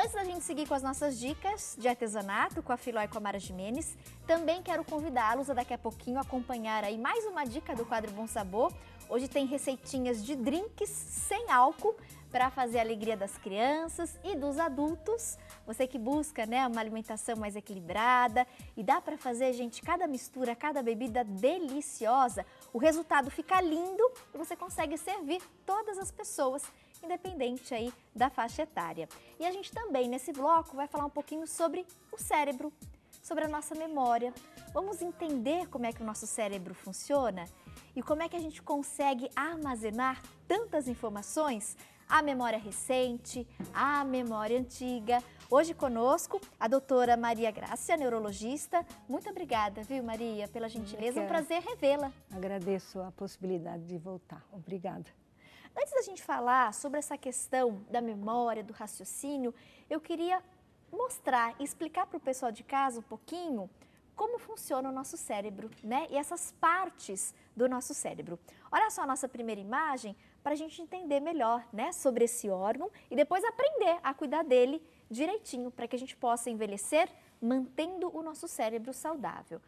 Antes da gente seguir com as nossas dicas de artesanato com a Filó e com a Mara Gimenez, também quero convidá-los a daqui a pouquinho acompanhar aí mais uma dica do quadro Bom Sabor. Hoje tem receitinhas de drinks sem álcool para fazer a alegria das crianças e dos adultos. Você que busca, né, uma alimentação mais equilibrada e dá para fazer, gente, cada mistura, cada bebida deliciosa. O resultado fica lindo e você consegue servir todas as pessoas, independente aí da faixa etária. E a gente também, nesse bloco, vai falar um pouquinho sobre o cérebro, sobre a nossa memória. Vamos entender como é que o nosso cérebro funciona e como é que a gente consegue armazenar tantas informações, a memória recente, a memória antiga. Hoje conosco a doutora Maria Grácia, neurologista. Muito obrigada, viu, Maria, pela gentileza, é um prazer revê-la. Agradeço a possibilidade de voltar. Obrigada. Antes da gente falar sobre essa questão da memória, do raciocínio, eu queria mostrar e explicar para o pessoal de casa um pouquinho como funciona o nosso cérebro, né? E essas partes do nosso cérebro. Olha só a nossa primeira imagem para a gente entender melhor, né, sobre esse órgão e depois aprender a cuidar dele direitinho para que a gente possa envelhecer mantendo o nosso cérebro saudável.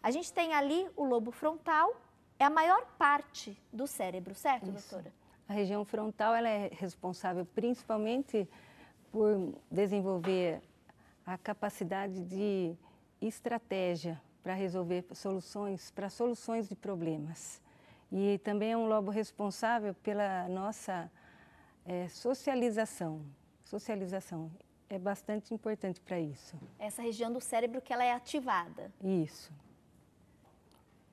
A gente tem ali o lobo frontal, é a maior parte do cérebro, certo, doutora? A região frontal ela é responsável principalmente por desenvolver a capacidade de estratégia para resolver soluções de problemas. E também é um lobo responsável pela nossa socialização. Socialização é bastante importante para isso. Essa região do cérebro que ela é ativada. Isso.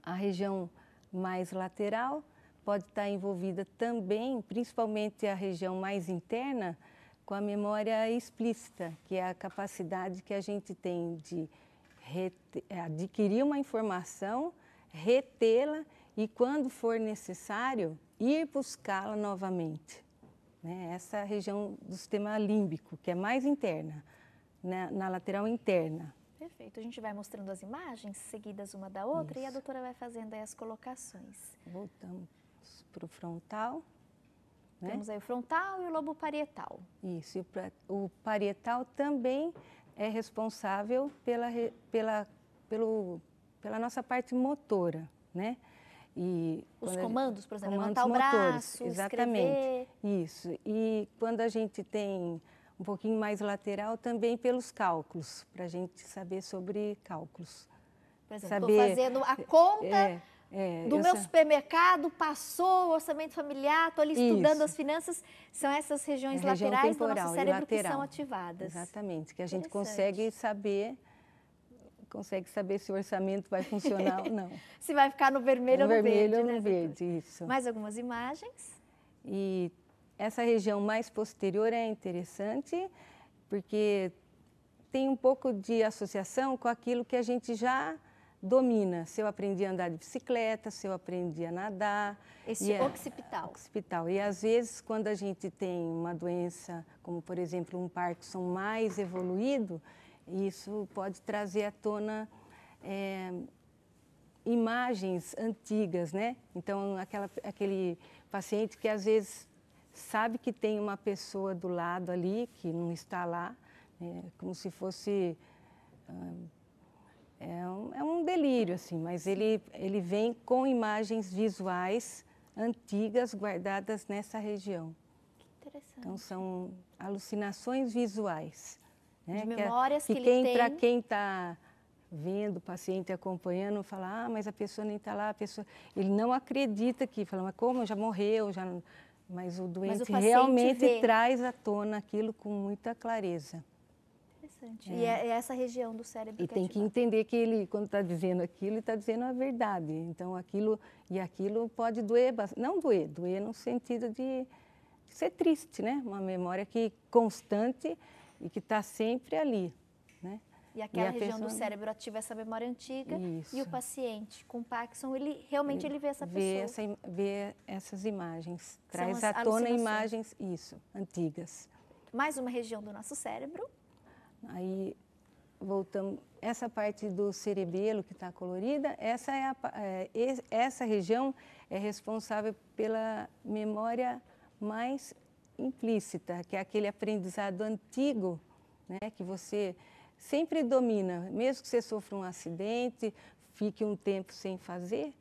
A região mais lateral pode estar envolvida também, principalmente a região mais interna, com a memória explícita, que é a capacidade que a gente tem de adquirir uma informação, retê-la e, quando for necessário, ir buscá-la novamente. Né? Essa é a região do sistema límbico, que é mais interna, né? Na lateral interna. Perfeito. A gente vai mostrando as imagens seguidas uma da outra. Isso. E a doutora vai fazendo aí as colocações. Voltamos para o frontal. Né? Temos aí o frontal e o lobo parietal. Isso. E o parietal também é responsável pela nossa parte motora, né? E os comandos, por exemplo, comandos levantar o motores, braço, exatamente, escrever. Isso. E quando a gente tem um pouquinho mais lateral, também pelos cálculos, para a gente saber sobre cálculos. Por exemplo, estou fazendo a conta do meu supermercado, passou o orçamento familiar, estou ali estudando as finanças, são essas regiões laterais do nosso cérebro que são ativadas. Exatamente, que a gente consegue saber se o orçamento vai funcionar ou não. Se vai ficar no vermelho ou no verde. No vermelho ou no verde, isso. Mais algumas imagens. E essa região mais posterior é interessante, porque tem um pouco de associação com aquilo que a gente já domina. Se eu aprendi a andar de bicicleta, se eu aprendi a nadar. Esse occipital. Occipital. E às vezes, quando a gente tem uma doença, como por exemplo um Parkinson mais evoluído, isso pode trazer à tona imagens antigas, né? Então, aquele paciente que às vezes sabe que tem uma pessoa do lado ali, que não está lá, como se fosse... É um delírio, assim, mas ele vem com imagens visuais antigas guardadas nessa região. Que interessante. Então, são alucinações visuais. Né? De memórias que ele tem. Para quem está vendo o paciente acompanhando, fala, mas a pessoa nem está lá, ele não acredita que, fala, mas como, já morreu, mas o doente realmente traz à tona aquilo com muita clareza. Interessante. E é essa região do cérebro e tem que entender que ele, quando está dizendo aquilo, ele está dizendo a verdade. Então, aquilo pode doer, não doer no sentido de ser triste, né? Uma memória constante e que está sempre ali, né? E aquela região do cérebro ativa essa memória antiga. Isso. E o paciente com Parkinson, ele realmente vê essa pessoa. Vê essas imagens, traz à tona imagens, antigas. Mais uma região do nosso cérebro. Aí voltamos, essa parte do cerebelo que está colorida, essa região é responsável pela memória mais implícita, que é aquele aprendizado antigo né? Que você sempre domina, mesmo que você sofra um acidente, fique um tempo sem fazer,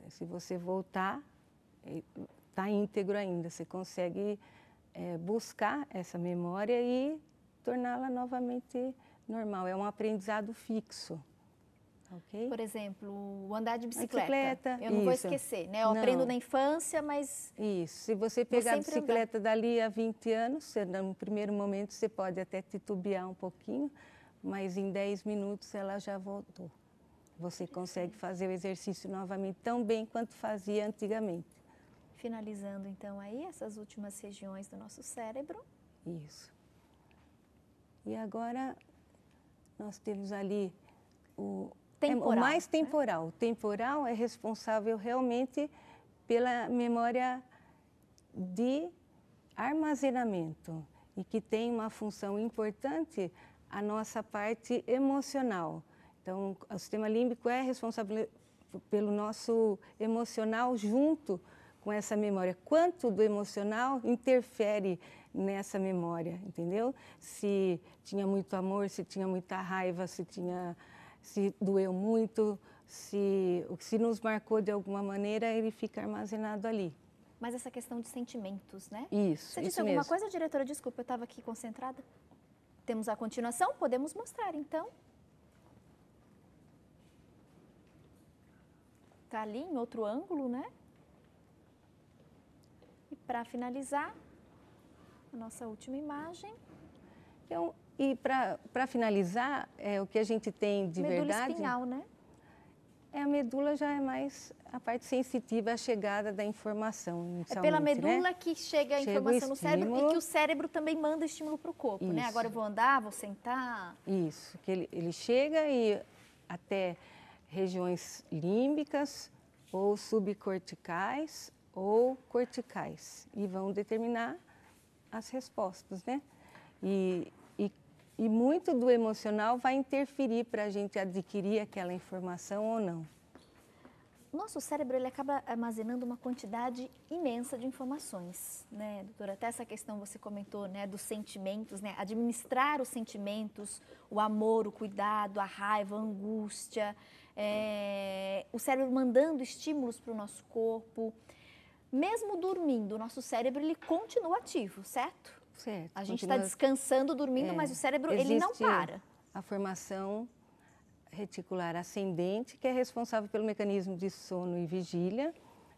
se você voltar, está íntegro ainda, você consegue buscar essa memória e torná-la novamente normal. É um aprendizado fixo. Okay? Por exemplo, o andar de A bicicleta. Eu não vou esquecer, né? Eu aprendo na infância, mas... Isso. Se você pegar a bicicleta dali a 20 anos, no primeiro momento você pode até titubear um pouquinho, mas em 10 minutos ela já voltou. Você consegue fazer o exercício novamente tão bem quanto fazia antigamente. Finalizando então aí essas últimas regiões do nosso cérebro. Isso. E agora nós temos ali o mais temporal. Né? O temporal é responsável realmente pela memória de armazenamento e que tem uma função importante a nossa parte emocional. Então, o sistema límbico é responsável pelo nosso emocional junto com essa memória. Quanto do emocional interfere nessa memória, entendeu? Se tinha muito amor, se tinha muita raiva, se doeu muito, o que se nos marcou de alguma maneira, ele fica armazenado ali. Mas essa questão de sentimentos, né? Isso, Você disse alguma coisa, diretora? Desculpa, eu estava aqui concentrada. Temos a continuação? Podemos mostrar, então. Está ali em outro ângulo, né? E para finalizar, a nossa última imagem. Então, e para finalizar, o que a gente tem de medula verdade... Medula espinhal, né? A medula já é mais a parte sensitiva à chegada da informação. É pela medula, né, que chega a informação no cérebro e que o cérebro também manda estímulo para o corpo, né? Agora eu vou andar, vou sentar. Isso, que ele chega e até regiões límbicas ou subcorticais ou corticais e vão determinar as respostas, né? E muito do emocional vai interferir para a gente adquirir aquela informação ou não. Nosso cérebro ele acaba armazenando uma quantidade imensa de informações, né, doutora? Até essa questão você comentou, né, dos sentimentos, né? Administrar os sentimentos, o amor, o cuidado, a raiva, a angústia, o cérebro mandando estímulos para o nosso corpo. Mesmo dormindo, o nosso cérebro ele continua ativo, certo? Certo. A gente está descansando, dormindo, mas o cérebro ele não para. A formação reticular ascendente, que é responsável pelo mecanismo de sono e vigília,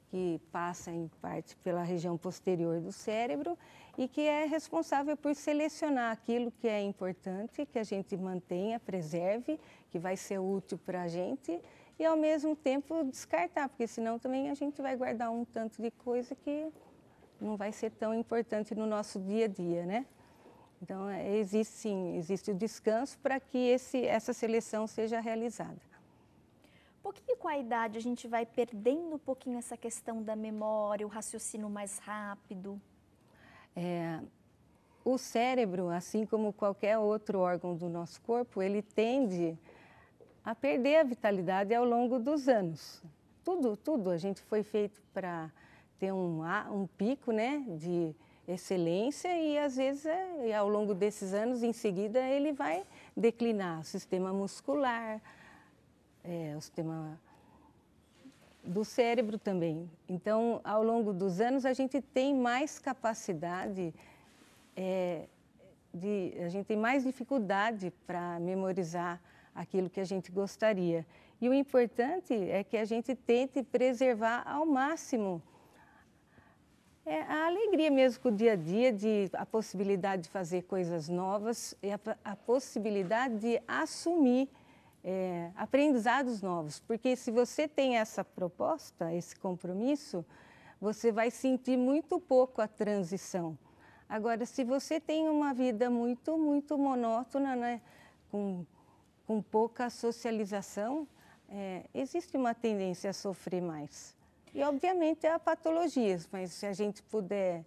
que passa em parte pela região posterior do cérebro e que é responsável por selecionar aquilo que é importante, que a gente mantenha, preserve, que vai ser útil para a gente e ao mesmo tempo descartar, porque senão também a gente vai guardar um tanto de coisa que não vai ser tão importante no nosso dia a dia, né? Então, existe o descanso para que essa seleção seja realizada. Pouquinho com a idade, a gente vai perdendo um pouquinho essa questão da memória, o raciocínio mais rápido? O cérebro, assim como qualquer outro órgão do nosso corpo, ele tende a perder a vitalidade ao longo dos anos. Tudo a gente foi feito para ter um pico, né, de excelência e às vezes ao longo desses anos em seguida ele vai declinar o sistema muscular, o sistema do cérebro também. Então, ao longo dos anos a gente tem mais capacidade, a gente tem mais dificuldade para memorizar aquilo que a gente gostaria. E o importante é que a gente tente preservar ao máximo a alegria mesmo com o dia a dia, a possibilidade de fazer coisas novas e a possibilidade de assumir aprendizados novos. Porque se você tem essa proposta, esse compromisso, você vai sentir muito pouco a transição. Agora, se você tem uma vida muito monótona, né, com pouca socialização, existe uma tendência a sofrer mais. E, obviamente, há patologias, mas se a gente puder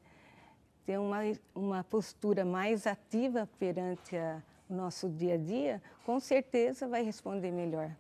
ter uma postura mais ativa perante o nosso dia a dia, com certeza vai responder melhor.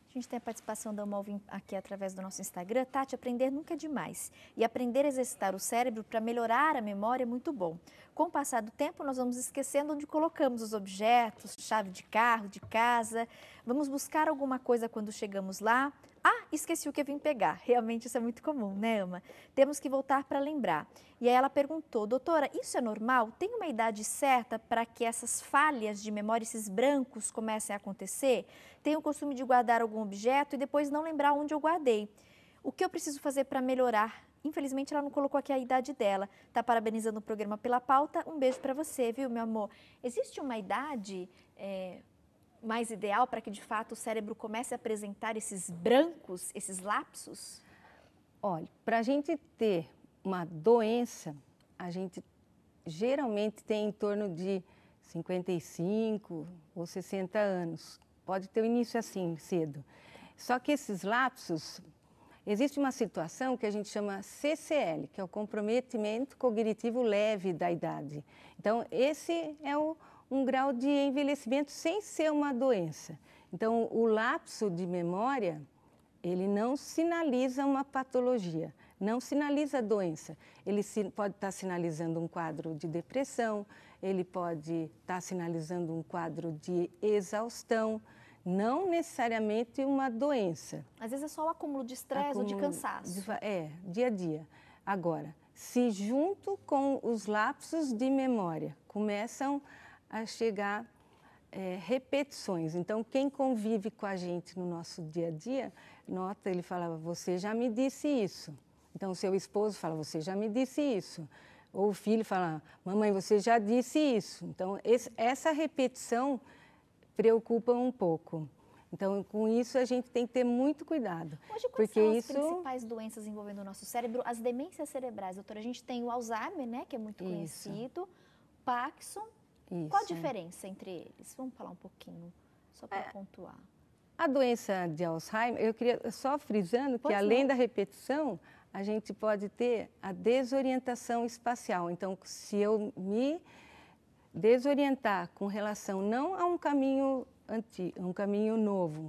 A gente tem a participação da Malvin aqui através do nosso Instagram. Tati, aprender nunca é demais. E aprender a exercitar o cérebro para melhorar a memória é muito bom. Com o passar do tempo, nós vamos esquecendo onde colocamos os objetos, chave de carro, de casa. Vamos buscar alguma coisa quando chegamos lá. Ah, esqueci o que eu vim pegar. Realmente isso é muito comum, né, Ama? Temos que voltar para lembrar. E aí ela perguntou, doutora, isso é normal? Tem uma idade certa para que essas falhas de memória, esses brancos comecem a acontecer? Tenho o costume de guardar algum objeto e depois não lembrar onde eu guardei. O que eu preciso fazer para melhorar? Infelizmente, ela não colocou aqui a idade dela. Tá parabenizando o programa pela pauta. Um beijo para você, viu, meu amor? Existe uma idade mais ideal para que, de fato, o cérebro comece a apresentar esses brancos, esses lapsos? Olha, para a gente ter uma doença, a gente geralmente tem em torno de 55 ou 60 anos. Pode ter o início assim, cedo. Só que esses lapsos, existe uma situação que a gente chama CCL, que é o comprometimento cognitivo leve da idade. Então, esse é um grau de envelhecimento sem ser uma doença. Então, o lapso de memória, ele não sinaliza uma patologia, não sinaliza doença. Ele pode estar sinalizando um quadro de depressão, ele pode estar sinalizando um quadro de exaustão, não necessariamente uma doença. Às vezes é só o acúmulo de estresse ou de cansaço. Dia a dia. Agora, se junto com os lapsos de memória começam a chegar repetições. Então, quem convive com a gente no nosso dia a dia, nota, ele falava, você já me disse isso. Então, o seu esposo fala, você já me disse isso. Ou o filho fala, mamãe, você já disse isso. Então, essa repetição preocupa um pouco. Então, com isso, a gente tem que ter muito cuidado. Hoje, quais são as principais doenças envolvendo o nosso cérebro? As demências cerebrais, doutora, a gente tem o Alzheimer, né, que é muito conhecido, Parkinson. Qual a diferença entre eles? Vamos falar um pouquinho, só para pontuar. A doença de Alzheimer, eu queria só frisando que além da repetição, a gente pode ter a desorientação espacial. Então, se eu me desorientar com relação não a um caminho antigo, um caminho novo, um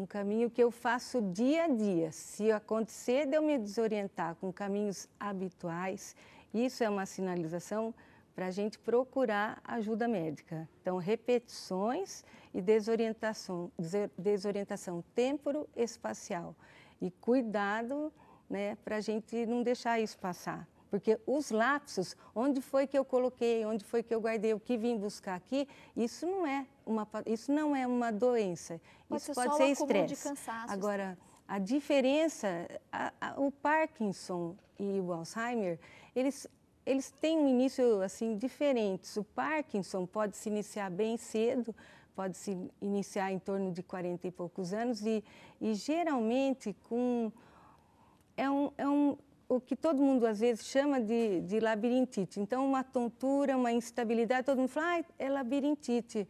caminho que eu faço dia a dia. Se acontecer de eu me desorientar com caminhos habituais, isso é uma sinalização para a gente procurar ajuda médica. Então, repetições e desorientação temporoespacial. E cuidado, né, para a gente não deixar isso passar. Porque os lapsos, onde foi que eu coloquei, onde foi que eu guardei, o que vim buscar aqui, isso não é uma doença. Isso pode ser estresse. Agora, a diferença, o Parkinson e o Alzheimer, eles têm um início assim diferente. O Parkinson pode se iniciar bem cedo, pode se iniciar em torno de 40 e poucos anos e geralmente o que todo mundo às vezes chama de labirintite. Então, uma tontura, uma instabilidade, todo mundo fala, é labirintite.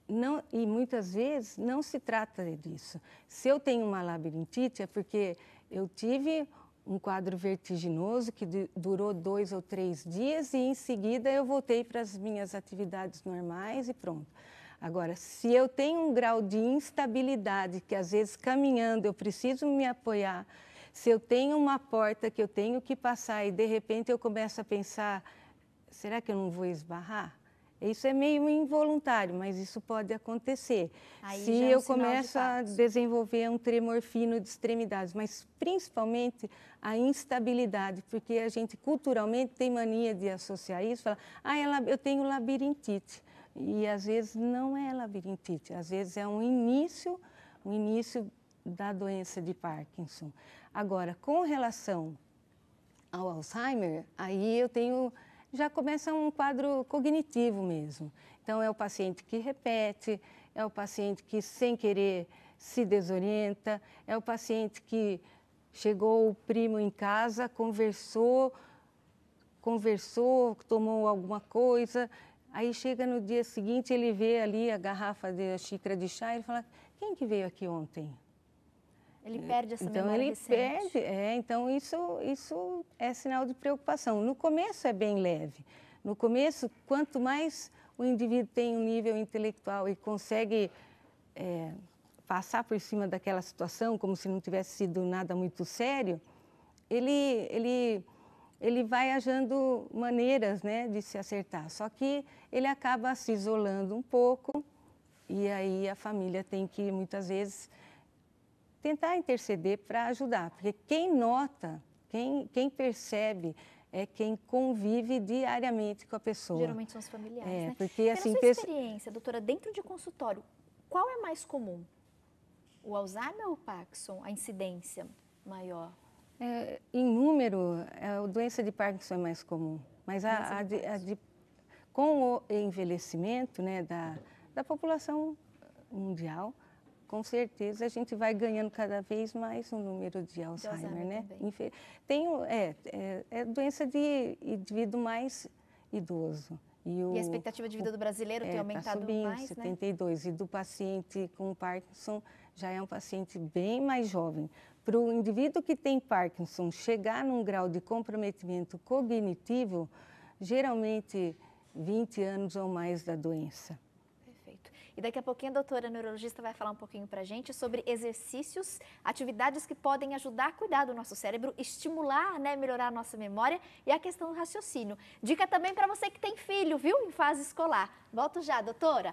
Não, e muitas vezes não se trata disso. Se eu tenho uma labirintite é porque eu tive um quadro vertiginoso que durou 2 ou 3 dias e em seguida eu voltei para as minhas atividades normais e pronto. Agora, se eu tenho um grau de instabilidade, que às vezes caminhando eu preciso me apoiar, se eu tenho uma porta que eu tenho que passar e de repente eu começo a pensar, será que eu não vou esbarrar? Isso é meio involuntário, mas isso pode acontecer. Se eu começo a desenvolver um tremor fino de extremidades, mas principalmente a instabilidade, porque a gente culturalmente tem mania de associar isso, falar, eu tenho labirintite. E às vezes não é labirintite, às vezes é um início da doença de Parkinson. Agora, com relação ao Alzheimer, aí já começa um quadro cognitivo mesmo. Então, é o paciente que repete, é o paciente que sem querer se desorienta, é o paciente que chegou o primo em casa, conversou, tomou alguma coisa, aí chega no dia seguinte, ele vê ali a xícara de chá e ele fala, quem que veio aqui ontem? Ele perde essa memória recente. Então isso é sinal de preocupação. No começo é bem leve. No começo, quanto mais o indivíduo tem um nível intelectual e consegue passar por cima daquela situação, como se não tivesse sido nada muito sério, ele ele vai achando maneiras, né, de se acertar. Só que ele acaba se isolando um pouco e aí a família tem que, muitas vezes, tentar interceder para ajudar. Porque quem nota, quem percebe, é quem convive diariamente com a pessoa. Geralmente são os familiares, né? Porque, assim, Pela sua experiência, doutora, dentro de consultório, qual é mais comum? O Alzheimer ou o Parkinson, a incidência maior? Em número, a doença de Parkinson é mais comum, mas com o envelhecimento, né, da população mundial, com certeza a gente vai ganhando cada vez mais um número de Alzheimer, né? É doença de indivíduo mais idoso. E a expectativa de vida do brasileiro tem aumentado subindo, mais, 72, né? E do paciente com Parkinson já é um paciente bem mais jovem. Para o indivíduo que tem Parkinson chegar num grau de comprometimento cognitivo, geralmente 20 anos ou mais da doença. Perfeito. E daqui a pouquinho a doutora neurologista vai falar um pouquinho para a gente sobre exercícios, atividades que podem ajudar a cuidar do nosso cérebro, estimular, né, melhorar a nossa memória e a questão do raciocínio. Dica também para você que tem filho, viu, em fase escolar. Volto já, doutora.